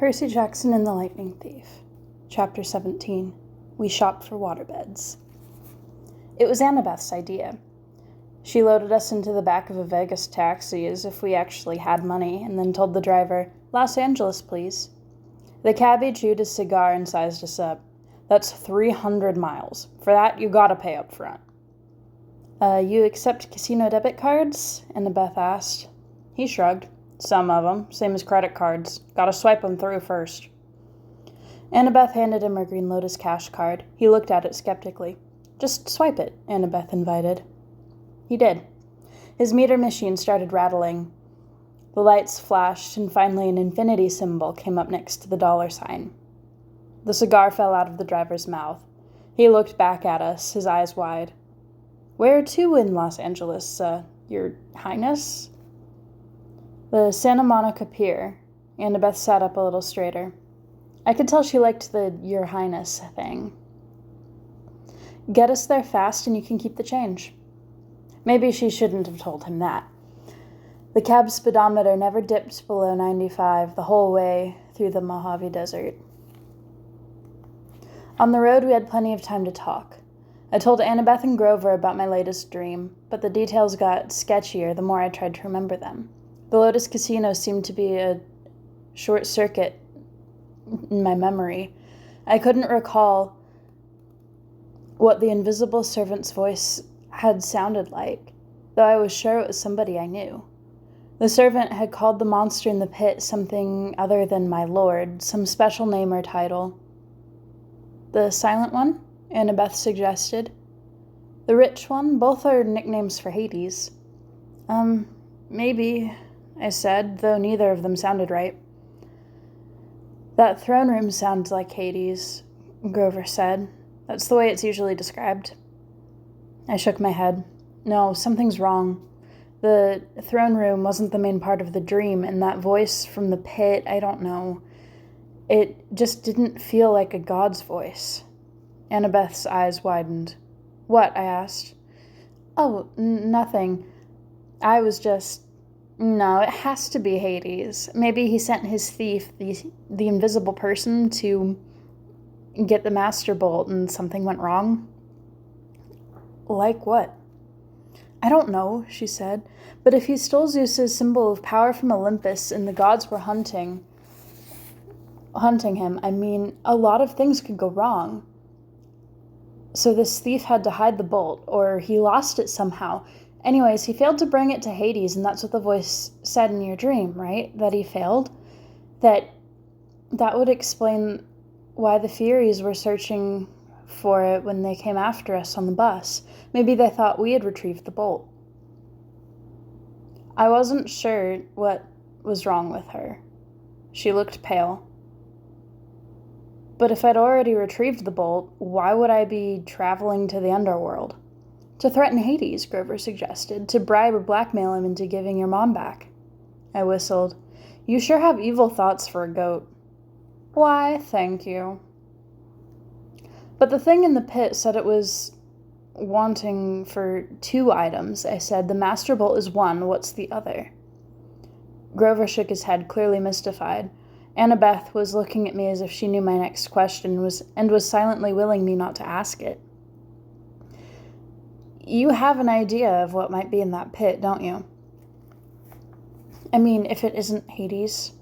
Percy Jackson and the Lightning Thief. Chapter 17. We Shop for Waterbeds. It was Annabeth's idea. She loaded us into the back of a Vegas taxi as if we actually had money, and then told the driver, "Los Angeles, please." The cabbie chewed his cigar and sized us up. "That's 300 miles. For that, you gotta pay up front." You accept casino debit cards?" Annabeth asked. He shrugged. "Some of them, same as credit cards. Gotta swipe them through first." Annabeth handed him her Green Lotus cash card. He looked at it skeptically. "Just swipe it," Annabeth invited. He did. His meter machine started rattling. The lights flashed, and finally an infinity symbol came up next to the dollar sign. The cigar fell out of the driver's mouth. He looked back at us, his eyes wide. "Where to in Los Angeles, Your Highness?" "The Santa Monica Pier." Annabeth sat up a little straighter. I could tell she liked the "Your Highness" thing. "Get us there fast and you can keep the change." Maybe she shouldn't have told him that. The cab speedometer never dipped below 95 the whole way through the Mojave Desert. On the road, we had plenty of time to talk. I told Annabeth and Grover about my latest dream, but the details got sketchier the more I tried to remember them. The Lotus Casino seemed to be a short circuit in my memory. I couldn't recall what the invisible servant's voice had sounded like, though I was sure it was somebody I knew. The servant had called the monster in the pit something other than my lord, some special name or title. "The Silent One?" Annabeth suggested. "The Rich One? Both are nicknames for Hades." Maybe," I said, though neither of them sounded right. "That throne room sounds like Hades," Grover said. "That's the way it's usually described." I shook my head. No, something's wrong. The throne room wasn't the main part of the dream, and that voice from the pit, I don't know. It just didn't feel like a god's voice. Annabeth's eyes widened. "What?" I asked. "Oh, nothing. I was just... No, it has to be Hades. Maybe he sent his thief, the invisible person, to get the Master Bolt and something went wrong." "Like what?" "I don't know," she said. "But if he stole Zeus's symbol of power from Olympus and the gods were hunting him, I mean, a lot of things could go wrong. So this thief had to hide the bolt, or he lost it somehow. Anyways, he failed to bring it to Hades, and that's what the voice said in your dream, right? That he failed? That would explain why the Furies were searching for it when they came after us on the bus. Maybe they thought we had retrieved the bolt." I wasn't sure what was wrong with her. She looked pale. "But if I'd already retrieved the bolt, why would I be traveling to the underworld?" "To threaten Hades," Grover suggested, "to bribe or blackmail him into giving your mom back." I whistled. "You sure have evil thoughts for a goat." "Why, thank you." "But the thing in the pit said it was wanting for 2 items," I said. "The Master Bolt is one. What's the other?" Grover shook his head, clearly mystified. Annabeth was looking at me as if she knew my next question and was silently willing me not to ask it. "You have an idea of what might be in that pit, don't you? I mean, if it isn't Hades."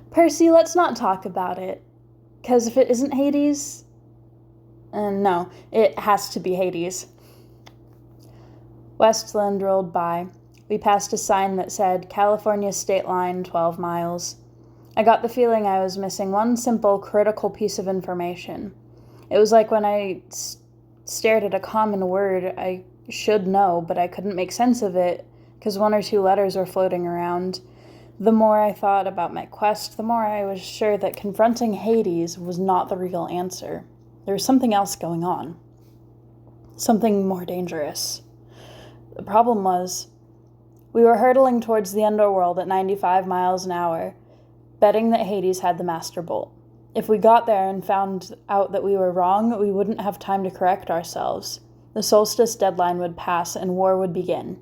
"Percy, let's not talk about it. 'Cause if it isn't Hades... no, it has to be Hades." Westland rolled by. We passed a sign that said, "California State Line, 12 miles. I got the feeling I was missing one simple, critical piece of information. It was like when I stared at a common word I should know, but I couldn't make sense of it because 1 or 2 letters were floating around. The more I thought about my quest, the more I was sure that confronting Hades was not the real answer. There was something else going on. Something more dangerous. The problem was, we were hurtling towards the underworld at 95 miles an hour, betting that Hades had the Master Bolt. If we got there and found out that we were wrong, we wouldn't have time to correct ourselves. The solstice deadline would pass and war would begin.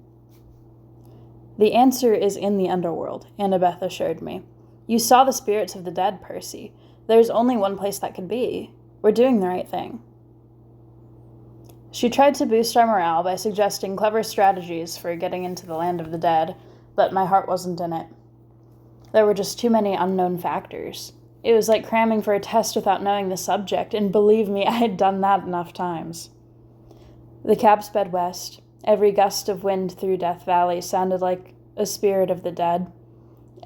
"The answer is in the underworld," Annabeth assured me. You saw the spirits of the dead, Percy. There's only one place that could be. We're doing the right thing. She tried to boost our morale by suggesting clever strategies for getting into the land of the dead, but my heart wasn't in it. There were just too many unknown factors. It was like cramming for a test without knowing the subject, and believe me, I had done that enough times. The cab sped west. Every gust of wind through Death Valley sounded like a spirit of the dead.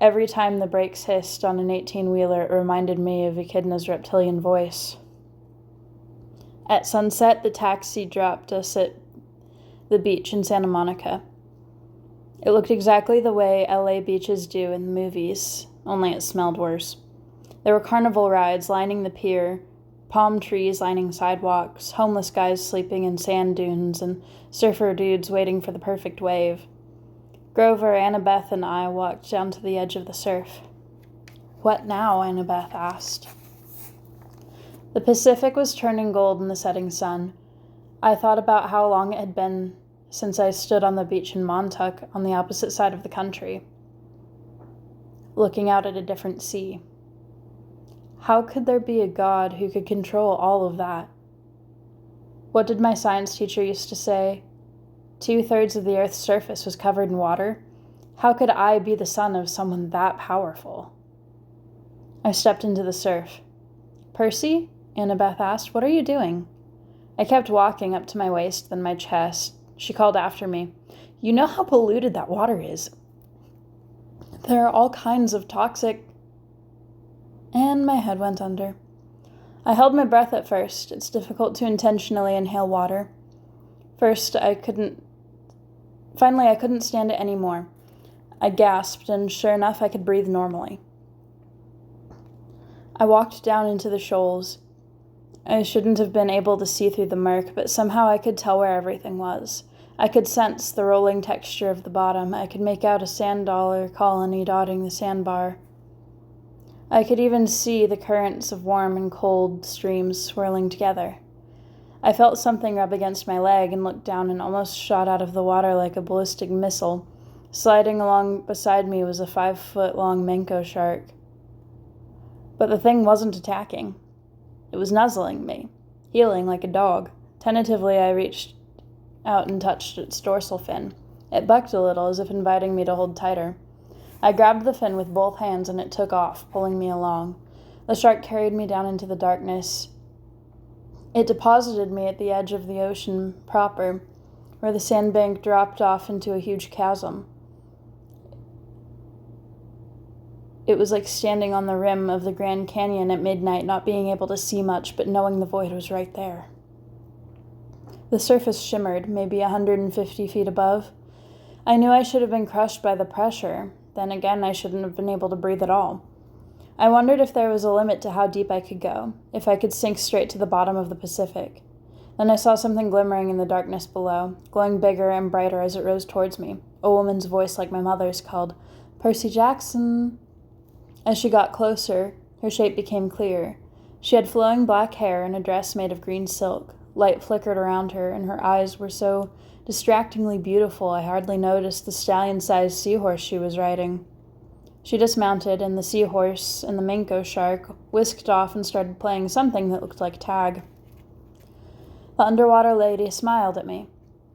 Every time the brakes hissed on an 18-wheeler, it reminded me of Echidna's reptilian voice. At sunset, the taxi dropped us at the beach in Santa Monica. It looked exactly the way LA beaches do in the movies, only it smelled worse. There were carnival rides lining the pier, palm trees lining sidewalks, homeless guys sleeping in sand dunes, and surfer dudes waiting for the perfect wave. Grover, Annabeth, and I walked down to the edge of the surf. "What now?" Annabeth asked. The Pacific was turning gold in the setting sun. I thought about how long it had been since I stood on the beach in Montauk on the opposite side of the country, looking out at a different sea. How could there be a God who could control all of that? What did my science teacher used to say? 2/3 of the Earth's surface was covered in water. How could I be the son of someone that powerful? I stepped into the surf. "Percy?" Annabeth asked. "What are you doing?" I kept walking up to my waist, then my chest. She called after me. "You know how polluted that water is. There are all kinds of toxic..." And my head went under. I held my breath at first. It's difficult to intentionally inhale water. Finally, I couldn't stand it anymore. I gasped, and sure enough, I could breathe normally. I walked down into the shoals. I shouldn't have been able to see through the murk, but somehow I could tell where everything was. I could sense the rolling texture of the bottom. I could make out a sand dollar colony dotting the sandbar. I could even see the currents of warm and cold streams swirling together. I felt something rub against my leg and looked down and almost shot out of the water like a ballistic missile. Sliding along beside me was a 5-foot-long mako shark. But the thing wasn't attacking. It was nuzzling me, heeling like a dog. Tentatively, I reached out and touched its dorsal fin. It bucked a little, as if inviting me to hold tighter. I grabbed the fin with both hands, and it took off, pulling me along. The shark carried me down into the darkness. It deposited me at the edge of the ocean proper, where the sandbank dropped off into a huge chasm. It was like standing on the rim of the Grand Canyon at midnight, not being able to see much, but knowing the void was right there. The surface shimmered, maybe 150 feet above. I knew I should have been crushed by the pressure. Then again, I shouldn't have been able to breathe at all. I wondered if there was a limit to how deep I could go, if I could sink straight to the bottom of the Pacific. Then I saw something glimmering in the darkness below, glowing bigger and brighter as it rose towards me. A woman's voice, like my mother's, called, "Percy Jackson." As she got closer, her shape became clear. She had flowing black hair and a dress made of green silk. Light flickered around her, and her eyes were so distractingly beautiful I hardly noticed the stallion-sized seahorse she was riding. She dismounted, and the seahorse and the mako shark whisked off and started playing something that looked like tag. The underwater lady smiled at me.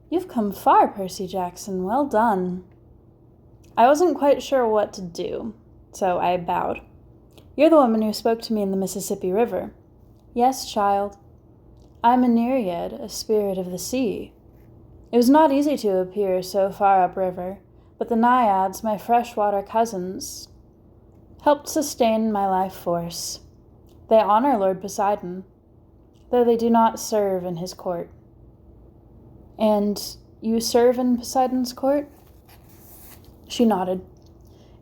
"You've come far, Percy Jackson. Well done." I wasn't quite sure what to do, so I bowed. "You're the woman who spoke to me in the Mississippi River." "Yes, child. I'm a Nereid, a spirit of the sea. It was not easy to appear so far upriver, but the naiads, my freshwater cousins, helped sustain my life force. They honor Lord Poseidon, though they do not serve in his court." "And you serve in Poseidon's court?" She nodded.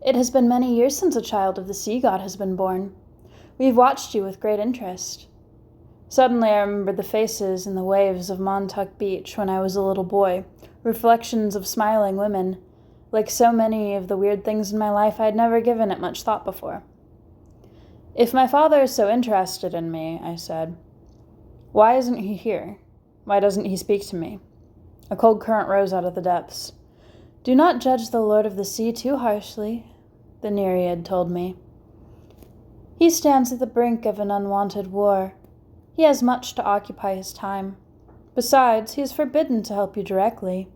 "It has been many years since a child of the sea god has been born. We've watched you with great interest." Suddenly I remembered the faces and the waves of Montauk Beach when I was a little boy, reflections of smiling women. Like so many of the weird things in my life, I had never given it much thought before. "If my father is so interested in me," I said, "why isn't he here? Why doesn't he speak to me?" A cold current rose out of the depths. "Do not judge the Lord of the Sea too harshly," the Nereid told me. He stands at the brink of an unwanted war. He has much to occupy his time. Besides, he is forbidden to help you directly.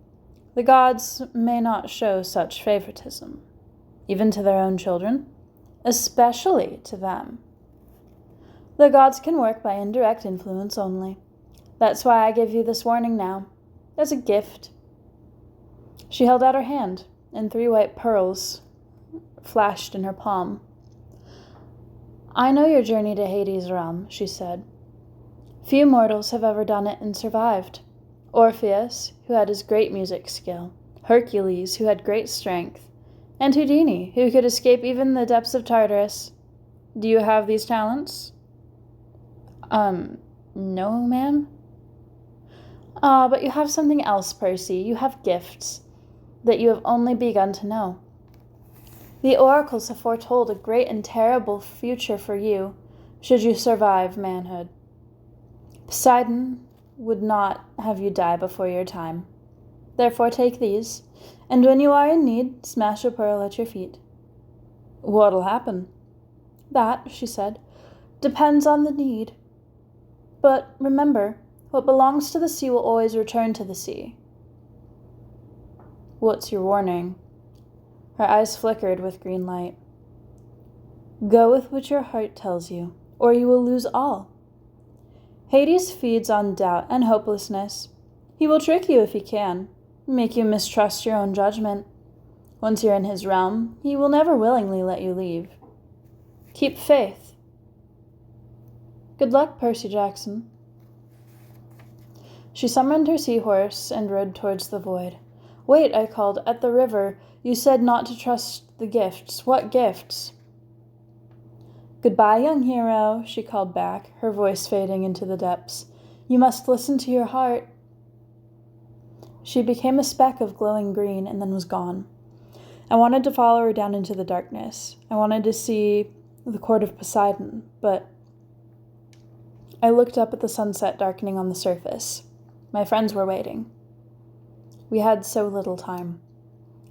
The gods may not show such favoritism, even to their own children, especially to them. The gods can work by indirect influence only. That's why I give you this warning now, as a gift. She held out her hand, and 3 white pearls flashed in her palm. I know your journey to Hades' realm, she said. Few mortals have ever done it and survived. Orpheus, who had his great music skill, Hercules, who had great strength, and Houdini, who could escape even the depths of Tartarus. Do you have these talents? No, ma'am. But you have something else, Percy. You have gifts that you have only begun to know. The oracles have foretold a great and terrible future for you, should you survive manhood. Poseidon would not have you die before your time. Therefore take these, and when you are in need, smash a pearl at your feet. What'll happen? That, she said, depends on the need. But remember, what belongs to the sea will always return to the sea. What's your warning? Her eyes flickered with green light. Go with what your heart tells you, or you will lose all. Hades feeds on doubt and hopelessness. He will trick you if he can, make you mistrust your own judgment. Once you're in his realm, he will never willingly let you leave. Keep faith. Good luck, Percy Jackson. She summoned her seahorse and rode towards the void. Wait, I called, at the river. You said not to trust the gifts. What gifts? Goodbye, young hero, she called back, her voice fading into the depths. You must listen to your heart. She became a speck of glowing green and then was gone. I wanted to follow her down into the darkness. I wanted to see the court of Poseidon, but I looked up at the sunset darkening on the surface. My friends were waiting. We had so little time.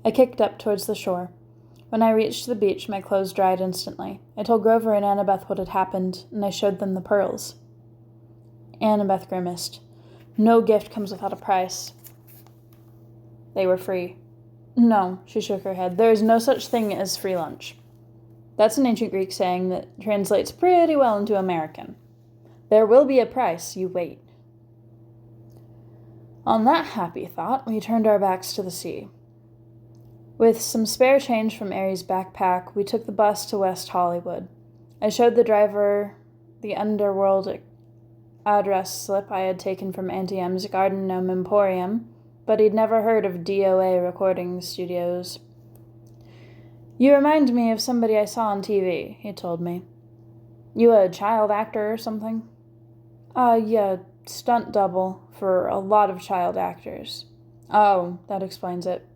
I kicked up towards the shore. When I reached the beach, my clothes dried instantly. I told Grover and Annabeth what had happened, and I showed them the pearls. Annabeth grimaced. No gift comes without a price. They were free. No, she shook her head. There is no such thing as free lunch. That's an ancient Greek saying that translates pretty well into American. There will be a price, you wait. On that happy thought, we turned our backs to the sea. With some spare change from Aries' backpack, we took the bus to West Hollywood. I showed the driver the underworld address slip I had taken from Auntie M's Garden Gnome Emporium, but he'd never heard of DOA recording studios. You remind me of somebody I saw on TV, he told me. You a child actor or something? Yeah, stunt double for a lot of child actors. Oh, that explains it.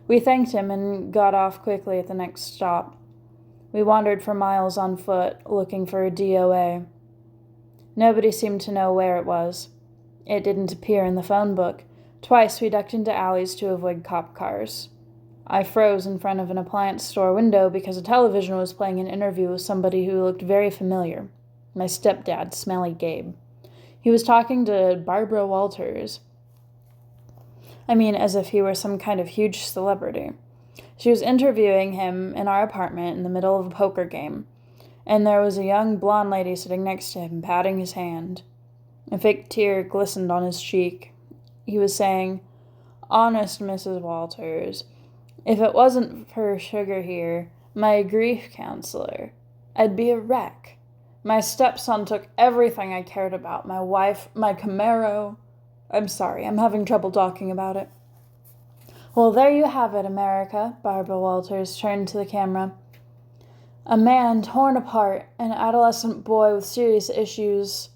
We thanked him and got off quickly at the next stop. We wandered for miles on foot, looking for a DOA. Nobody seemed to know where it was. It didn't appear in the phone book. Twice we ducked into alleys to avoid cop cars. I froze in front of an appliance store window because a television was playing an interview with somebody who looked very familiar. My stepdad, Smelly Gabe. He was talking to Barbara Walters. I mean, as if he were some kind of huge celebrity. She was interviewing him in our apartment in the middle of a poker game, and there was a young blonde lady sitting next to him, patting his hand. A fake tear glistened on his cheek. He was saying, Honest Mrs. Walters, if it wasn't for Sugar here, my grief counselor, I'd be a wreck. My stepson took everything I cared about, my wife, my Camaro. I'm sorry, I'm having trouble talking about it. Well, there you have it, America, Barbara Walters turned to the camera. A man torn apart, an adolescent boy with serious issues.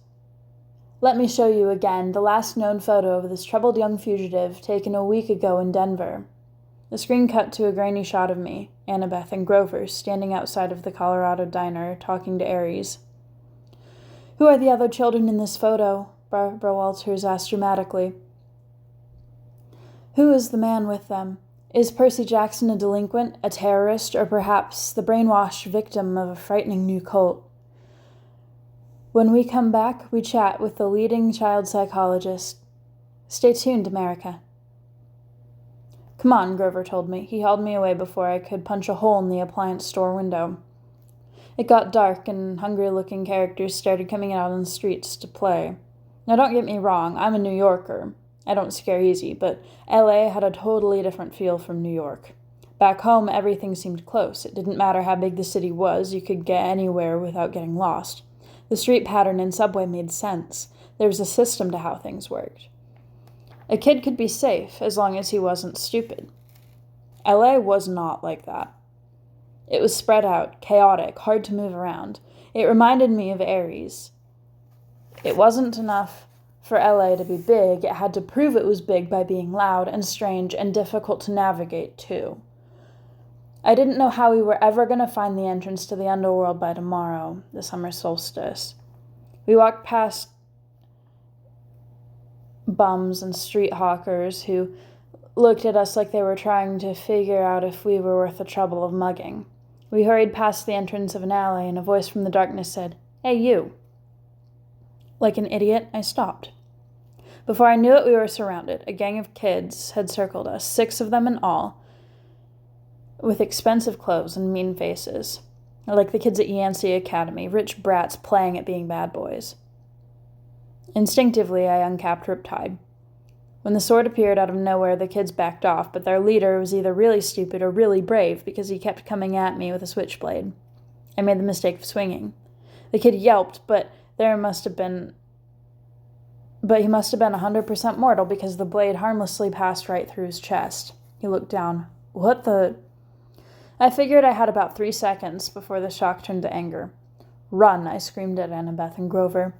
Let me show you again the last known photo of this troubled young fugitive taken a week ago in Denver. The screen cut to a grainy shot of me, Annabeth, and Grover standing outside of the Colorado diner talking to Aries. Who are the other children in this photo? Barbara Walters asked dramatically. Who is the man with them? Is Percy Jackson a delinquent, a terrorist, or perhaps the brainwashed victim of a frightening new cult? When we come back, we chat with the leading child psychologist. Stay tuned, America. Come on, Grover told me. He hauled me away before I could punch a hole in the appliance store window. It got dark, and hungry-looking characters started coming out on the streets to play. Now, don't get me wrong, I'm a New Yorker. I don't scare easy, but LA had a totally different feel from New York. Back home, everything seemed close. It didn't matter how big the city was, you could get anywhere without getting lost. The street pattern and subway made sense. There was a system to how things worked. A kid could be safe as long as he wasn't stupid. LA was not like that. It was spread out, chaotic, hard to move around. It reminded me of Ares. It wasn't enough for LA to be big, it had to prove it was big by being loud and strange and difficult to navigate, too. I didn't know how we were ever going to find the entrance to the underworld by tomorrow, the summer solstice. We walked past bums and street hawkers who looked at us like they were trying to figure out if we were worth the trouble of mugging. We hurried past the entrance of an alley, and a voice from the darkness said, "Hey, you." Like an idiot, I stopped. Before I knew it, we were surrounded. A gang of kids had circled us, 6 of them in all, with expensive clothes and mean faces, like the kids at Yancey Academy, rich brats playing at being bad boys. Instinctively, I uncapped Riptide. When the sword appeared out of nowhere, the kids backed off, but their leader was either really stupid or really brave because he kept coming at me with a switchblade. I made the mistake of swinging. The kid yelped, but he must have been 100% mortal because the blade harmlessly passed right through his chest. He looked down. What the... I figured I had about 3 seconds before the shock turned to anger. "Run," I screamed at Annabeth and Grover.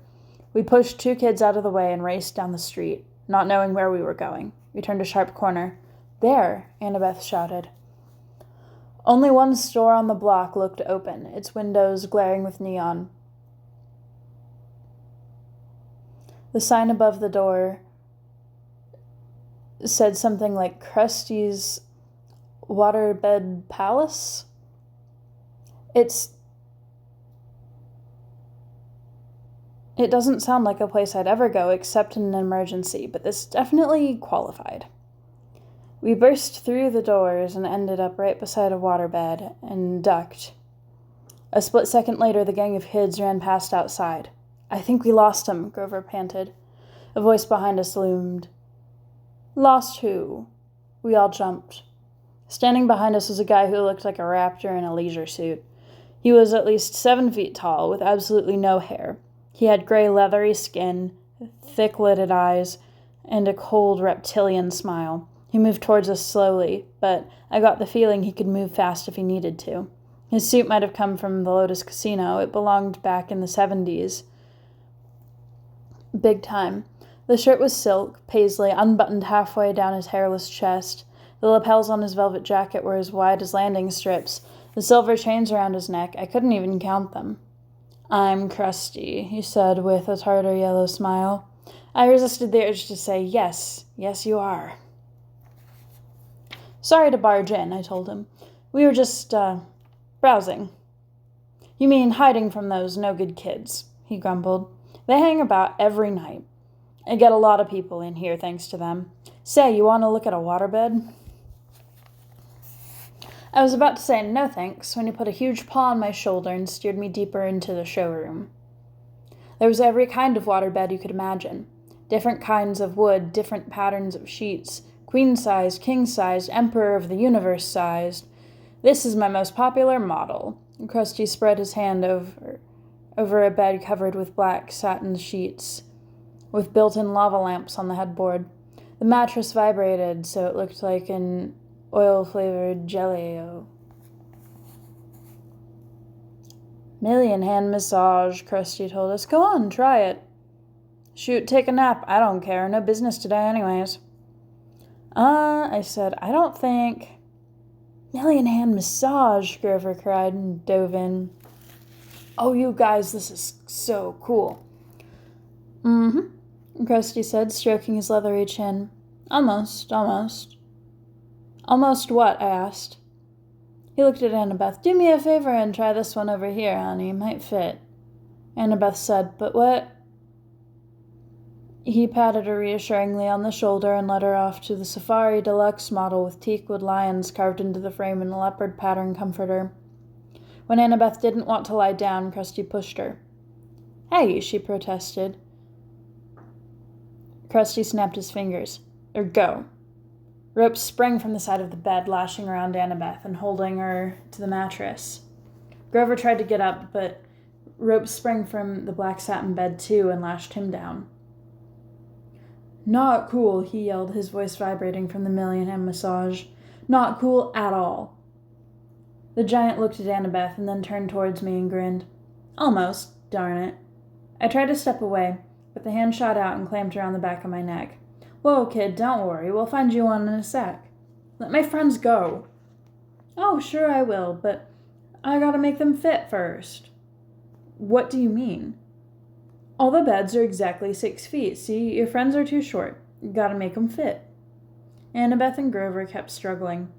We pushed 2 kids out of the way and raced down the street, not knowing where we were going. We turned a sharp corner. "There," Annabeth shouted. Only one store on the block looked open, its windows glaring with neon. The sign above the door said something like Krusty's Waterbed Palace. It doesn't sound like a place I'd ever go except in an emergency, but this definitely qualified. We burst through the doors and ended up right beside a waterbed and ducked. A split second later, the gang of kids ran past outside. "I think we lost him," Grover panted. A voice behind us loomed. "Lost who?" We all jumped. Standing behind us was a guy who looked like a raptor in a leisure suit. He was at least 7 feet tall, with absolutely no hair. He had gray, leathery skin, thick-lidded eyes, and a cold, reptilian smile. He moved towards us slowly, but I got the feeling he could move fast if he needed to. His suit might have come from the Lotus Casino. It belonged back in the 70s. Big time. The shirt was silk, paisley, unbuttoned halfway down his hairless chest. The lapels on his velvet jacket were as wide as landing strips. The silver chains around his neck, I couldn't even count them. "I'm Krusty," he said with a tartar yellow smile. I resisted the urge to say, yes, you are. "Sorry to barge in," I told him. "We were just, browsing." "You mean hiding from those no-good kids," he grumbled. "They hang about every night. I get a lot of people in here thanks to them. Say, you want to look at a waterbed?" I was about to say no thanks when he put a huge paw on my shoulder and steered me deeper into the showroom. There was every kind of waterbed you could imagine. Different kinds of wood, different patterns of sheets, queen-sized, king-sized, emperor of the universe sized. "This is my most popular model." Krusty spread his hand over a bed covered with black satin sheets, with built-in lava lamps on the headboard. The mattress vibrated so it looked like an oil-flavored jelly. "Million hand massage," Krusty told us. "Go on, try it." "Shoot, take a nap. I don't care. No business today anyways." I said, "I don't think..." "Million hand massage," Grover cried and dove in. "Oh, you guys, this is so cool." "Mm-hmm," Krusty said, stroking his leathery chin. Almost. Almost what? I asked. He looked at Annabeth. Do me a favor and try this one over here, honey. Might fit. Annabeth said, but what? He patted her reassuringly on the shoulder and led her off to the Safari Deluxe model with teakwood lions carved into the frame and a leopard pattern comforter. When Annabeth didn't want to lie down, Krusty pushed her. Hey, she protested. Krusty snapped his fingers. Go. Rope sprang from the side of the bed, lashing around Annabeth and holding her to the mattress. Grover tried to get up, but Rope sprang from the black satin bed too and lashed him down. Not cool, he yelled, his voice vibrating from the million-hand massage. Not cool at all. The giant looked at Annabeth and then turned towards me and grinned. Almost, darn it. I tried to step away, but the hand shot out and clamped around the back of my neck. Whoa, kid, don't worry. We'll find you one in a sec. Let my friends go. Oh, sure I will, but I gotta make them fit first. What do you mean? All the beds are exactly 6 feet. See, your friends are too short. You gotta make them fit. Annabeth and Grover kept struggling.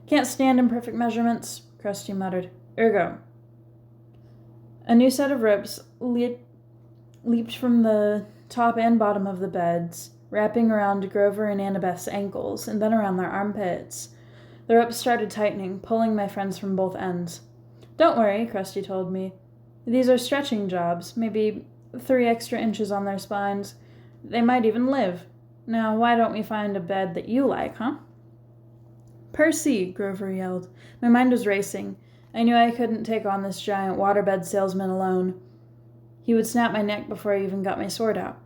Can't stand imperfect measurements, Krusty muttered. Ergo. A new set of ropes leaped from the top and bottom of the beds, wrapping around Grover and Annabeth's ankles, and then around their armpits. The ropes started tightening, pulling my friends from both ends. Don't worry, Krusty told me. These are stretching jobs, maybe 3 extra inches on their spines. They might even live. Now, why don't we find a bed that you like, huh? Percy, Grover yelled. My mind was racing. I knew I couldn't take on this giant waterbed salesman alone. He would snap my neck before I even got my sword out.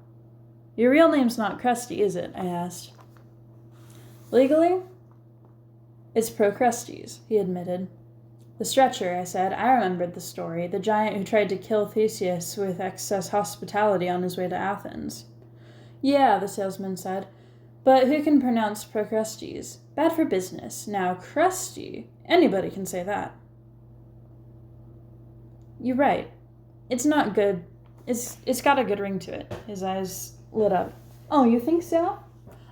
Your real name's not Krusty, is it? I asked. Legally? It's Procrustes, he admitted. The stretcher, I said. I remembered the story. The giant who tried to kill Theseus with excess hospitality on his way to Athens. Yeah, the salesman said. But who can pronounce Procrustes? Bad for business. Now, Krusty, anybody can say that. You're right. It's not good. It's got a good ring to it. His eyes lit up. Oh, you think so?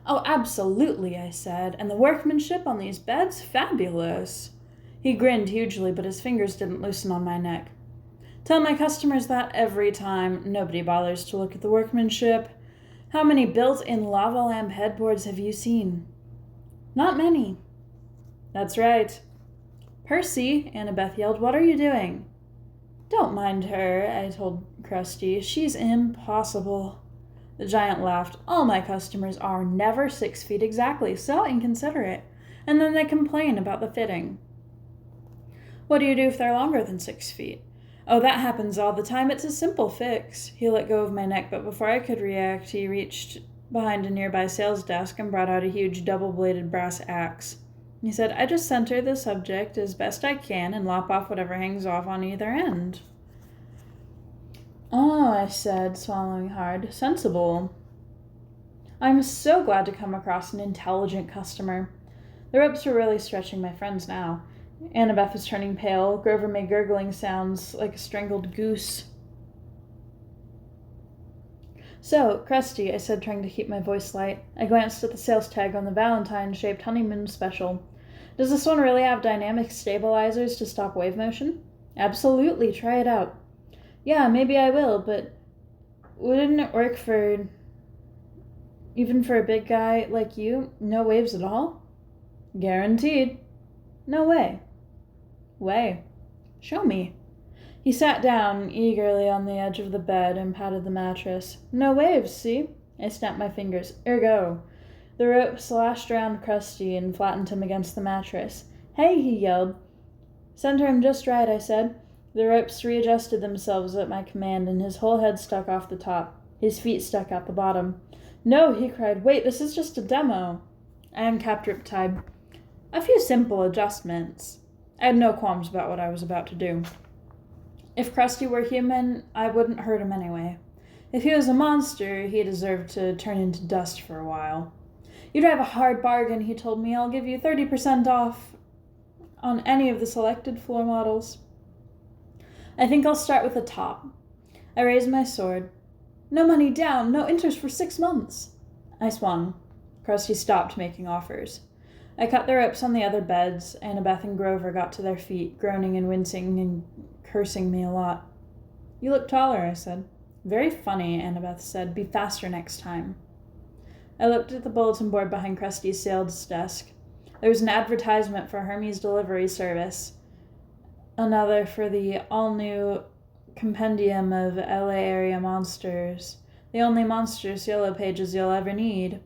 Oh, absolutely, I said. And the workmanship on these beds? Fabulous. He grinned hugely, but his fingers didn't loosen on my neck. Tell my customers that every time. Nobody bothers to look at the workmanship. How many built-in lava lamp headboards have you seen? Not many. That's right. Percy, Annabeth yelled, what are you doing? Don't mind her, I told Krusty. She's impossible. The giant laughed. All my customers are never 6 feet exactly, so inconsiderate. And then they complain about the fitting. What do you do if they're longer than 6 feet? Oh, that happens all the time. It's a simple fix. He let go of my neck, but before I could react, he reached behind a nearby sales desk and brought out a huge double-bladed brass axe. He said, I just center the subject as best I can and lop off whatever hangs off on either end. Oh, I said, swallowing hard. Sensible. I'm so glad to come across an intelligent customer. The ropes were really stretching my friends now. Annabeth was turning pale. Grover made gurgling sounds like a strangled goose. So, Krusty, I said, trying to keep my voice light. I glanced at the sales tag on the Valentine-shaped honeymoon special. Does this one really have dynamic stabilizers to stop wave motion? Absolutely, try it out. Yeah, maybe I will, but wouldn't it work even for a big guy like you? No waves at all? Guaranteed. No way. Way. Show me. He sat down eagerly on the edge of the bed and patted the mattress. No waves, see? I snapped my fingers. Ergo. The rope slashed around Krusty and flattened him against the mattress. Hey, he yelled. Center him just right, I said. The ropes readjusted themselves at my command, and his whole head stuck off the top. His feet stuck out the bottom. No, he cried. Wait, this is just a demo. I uncapped Riptide. A few simple adjustments. I had no qualms about what I was about to do. If Krusty were human, I wouldn't hurt him anyway. If he was a monster, he deserved to turn into dust for a while. You drive a hard bargain, he told me. I'll give you 30% off on any of the selected floor models. I think I'll start with the top. I raised my sword. No money down, no interest for 6 months. I swung. Krusty stopped making offers. I cut the ropes on the other beds. Annabeth and Grover got to their feet, groaning and wincing and cursing me a lot. You look taller, I said. Very funny, Annabeth said. Be faster next time. I looked at the bulletin board behind Krusty's sales desk. There was an advertisement for Hermes delivery service, another for the all-new compendium of LA area monsters, the only monsters yellow pages you'll ever need.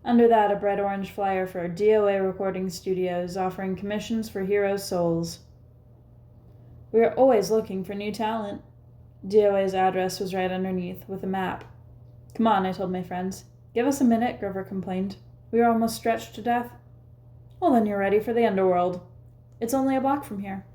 Under that, a bright orange flyer for DOA recording studios offering commissions for heroes' souls. We are always looking for new talent. DOA's address was right underneath, with a map. Come on, I told my friends. Give us a minute, Grover complained. We are almost stretched to death. Well, then you're ready for the underworld. It's only a block from here.